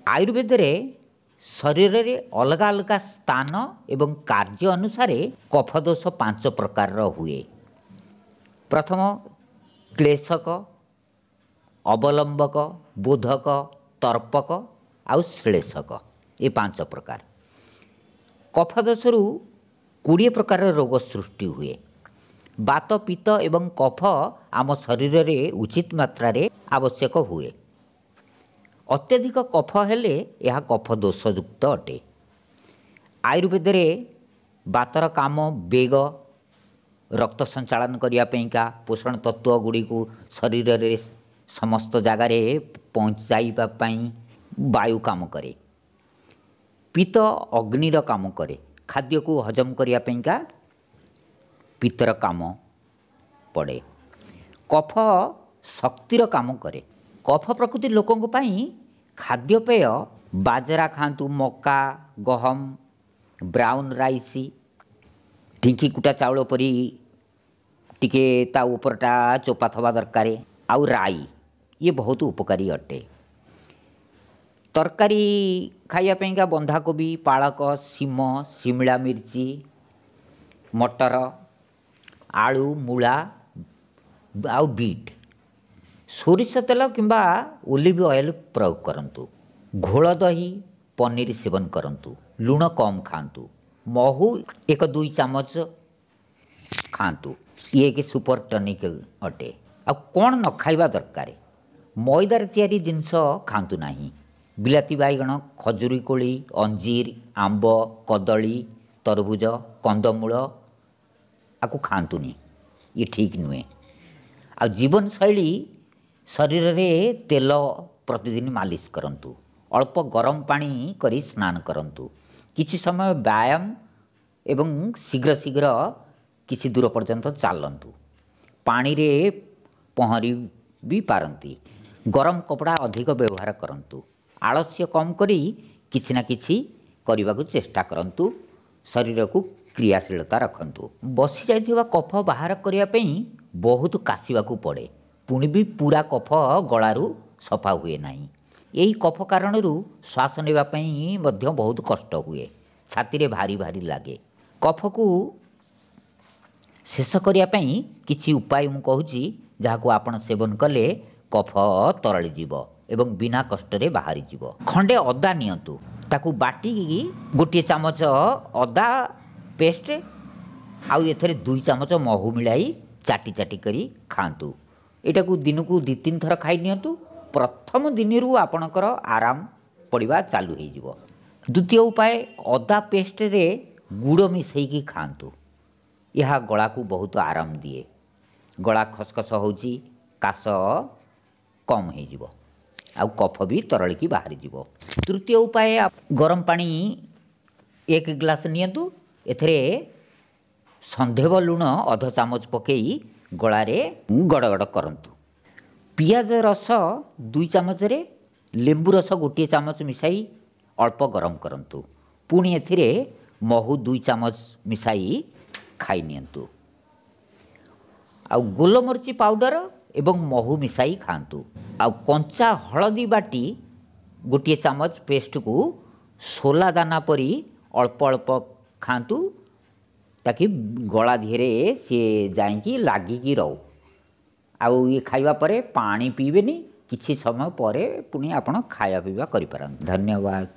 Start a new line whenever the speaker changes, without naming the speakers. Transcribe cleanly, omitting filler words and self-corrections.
आयुर्वेद रे शरीर रे अलग अलग स्थान एवं कार्य अनुसार कफ दोष 5 प्रकार हुए। प्रथम क्लेशक, अवलंबक, बोधक, तर्पक आउ श्लेषक, ये 5 प्रकार। कफ दोषरु 20 प्रकार रोग सृष्टि हुए। बात, पित्त एवं कफ आम शरीर रे उचित मात्रा रे आवश्यक हुए। अत्यधिक कफ हेले यह कफ दोषयुक्त अटे। आयुर्वेद रे बातर काम बेग रक्त संचालन करिया पोषण तत्व गुड़ी को शरीर रे समस्त जगार पहुँचाइबा पई वायु काम करे। पित्त अग्निर काम करे, खाद्य को हजम करिया पईका पित्तर काम पड़े। कफ शक्तिर काम करे। कफ प्रकृति लोकों पाई खाद्यपेय बाजरा खातु, मका, गहम, ब्राउन राइस, ढिंकी कुटा चाउल परी टिके ता उपरटा चोपा थवा दरकार, आउ राई, ये बहुत उपकारी अटे। तरकारी खाइया बंधाकोबी, पालक, सीम, शिमला मिर्ची, मटर, आलू, मूला आउ बीट, सोरिष तेल किंबा ओलिव ऑयल प्रयोग करंतु। घोल दही पनीर सेवन करंतु। लुण कम खातु। महू 1-2 चामच खातु। ये एक सुपर टनिक अटे। आ कौन न खाइबा दरकार, मैदार तैयारी जिनस खातु नहीं। बिलाती बाइगण, खजुरी कोली, अंजीर, आंब, कदली, तरबुज, कंदमूल आपको खातुनी, ये ठीक नुहे। आ जीवन शैली शरीर रे तेल प्रतिदिन मालिश करंतु। अल्प गरम पानी करी स्नान करंतु। किछि समय व्यायाम एवं शीघ्र शीघ्र किछि दूर पर्यंत चलंतु। पानी रे पहरी भी पारंती। गरम कपड़ा अधिक व्यवहार करंतु। आलस्य कम करी किछि ना किछि करबाकू चेष्टा करंतु। शरीर को क्रियाशीलता रखंतु। बसी जाइथिबा कफ बाहर करिया पई बहुत काशिबाकू पड़े। पुणी भी पूरा कफ गलारू सफा हुए नहीं। यही कफ कारण श्वास नेबा पई मध्य बहुत कष्ट हुए। छाती रे भारी भारी लगे। कफ को शेष करिया पई किछि उपाय मु कहूची, जहाको आपण सेवन कले कफ तरली जीव एवं बिना कष्ट रे बाहरी जीव। खंडे अदा नियंतु, ताकू बाटी गोटे चामच अदा पेस्ट आउ एथरे 2 चामच महू मिलाई चाटी चाटी करी खातु। एटा को दिन को 2-3 थर खाई नियंतु। प्रथम दिन रु आपणकर आराम पड़िबा चालू हो जिवो। द्वितीय उपाय, अदा पेस्ट रे गुड़ मिसैकी खातु। यह गला को बहुत आराम दिए। गला खसखस होची, काश कम हो जिवो, आउ कफ भी तरलिकी बाहरी जिवो। तृतीय उपाय, गरम पानी 1 ग्लास नियंतु। एथरे संधेव लुण 1/2 चामच पकई गलारे गड़गड़ करंतु। पियाज रस 2 चामच रे लेंबू रस 1 चामच मिसाई अल्प गरम करंतु। पुणी एथिरे महू 2 चामच मिसाई खाई नियंतु। आउ गोलमरिची पाउडर एवं महू मिसाई खातु। आउ कंचा हलदी बाटी 1 चामच पेस्ट को सोला दाना परी अल्प अल्प खातु, ताकि गला धीरे सी जाइकी लागिकी रहो। आउ ये खाइबा परे पानी पीबेनी। किछि समय परे पुणी आपण खाया पीवा करि पारन। धन्यवाद।